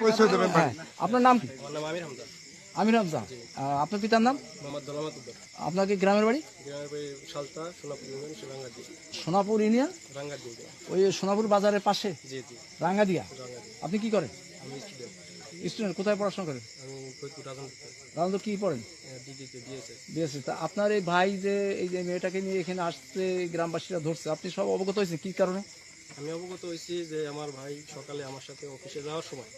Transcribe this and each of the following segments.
পরিচয় দেবেন ভাই। হ্যাঁ, আপনার নাম কি? আমার নাম আমির হামজা। আমির হামজা। আপনার পিতার নাম? মোহাম্মদ দলামত উদ্দিন। আপনার কি গ্রামের বাড়ি? গ্রামের বাড়ি সালতা, সোনাপুর ইউনিয়ন, রাঙ্গাদি। সোনাপুর ইউনিয়ন, রাঙ্গাদি। ওই সোনাপুর বাজারের পাশে জি জি, রাঙ্গাদিয়া। রাঙ্গাদি। আপনি কি করেন? আমি স্টুডেন্ট। স্টুডেন্ট। কোথায় পড়াশোনা করেন? আমি ফরিদপুর রাজনীতিতে রাজনীতি কি পড়েন? ডিডিতে দিয়েছে। দিয়েছে। তা আপনার এই ভাই যে এই যে মেয়েটাকে নিয়ে এখানে আসছে, গ্রামবাসীরা ধরছে, আপনি সব অবগত হয়েছেন কি কারণে? আমি অবগত হয়েছি যে আমার ভাই সকালে আমার সাথে অফিসে যাওয়ার সময়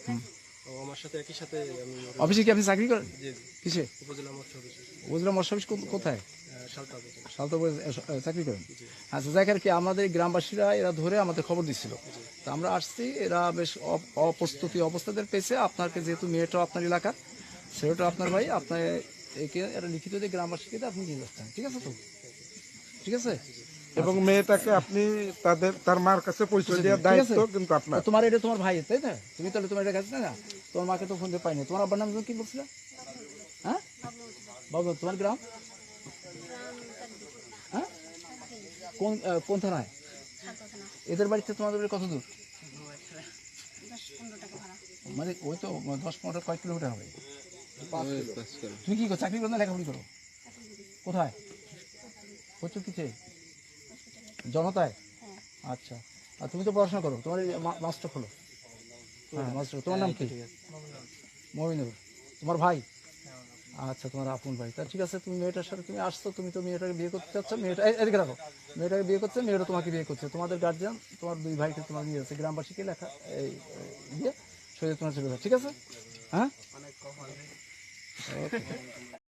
ও আমার সাথে একই সাথে আমি অফিসে কি আপনি চাকরি করেন? জি জি, কিসে? উপজেলা মৎস্য অফিসে বুঝলাম। মৎস্য অফিস কোথায়? সালতা উপজেলা। সালতা চাকরি করেন? আচ্ছা, জায়গার কি আমাদের গ্রামবাসীরা এরা ধরে আমাদের খবর দিচ্ছিল, তা আমরা আসছি। এরা বেশ অপ্রস্তুতি অবস্থাদের পেয়েছে। আপনাকে যেহেতু মেয়েটাও আপনার এলাকার, সেটাও আপনার ভাই, আপনার একে এটা লিখিত দিয়ে গ্রামবাসীকে দিয়ে আপনি নিয়ে যাচ্ছেন। ঠিক আছে তো? ঠিক আছে। এবং মেয়েটাকে আপনি তার মার কাছে পরিচয় দেওয়ার দায়িত্ব কিন্তু আপনার। তোমার এটা তোমার ভাই, তাই না? তুমি তাহলে তোমার এটা কাছে না, তোমার মাকে তো ফোন দিয়ে পাইনি। তোমার আব্বার নাম কি বলছিল? হ্যাঁ, বাবু। তোমার গ্রাম? হ্যাঁ, কোন কোন থানায়? এদের বাড়িতে তোমাদের বাড়ি কত দূর? মানে ওই তো 10-15 কয়েক কিলোমিটার হবে। তুমি কি করো? চাকরি করো না লেখাপড়ি করো? কোথায় হচ্ছে? কিসে? জনতায়? আচ্ছা। আর তুমি তো পড়াশোনা করো, তোমার মাস্টার খোলো। হ্যাঁ, মাস্টার। তোমার নাম কি? মমিনুর। তোমার ভাই? আচ্ছা, তোমার আপন ভাই। তা ঠিক আছে, তুমি মেয়েটার সাথে তুমি আসছো, তুমি তো মেয়েটাকে বিয়ে করতে চাচ্ছ। মেয়েটা এদিকে রাখো। মেয়েটাকে বিয়ে করছে, মেয়েটা তোমাকে বিয়ে করছে। তোমাদের গার্জিয়ান, তোমার দুই ভাইকে তোমার নিয়ে যাচ্ছে, গ্রামবাসীকে লেখা এই দিয়ে সরিয়ে তোমার চলে যাচ্ছে। ঠিক আছে? হ্যাঁ।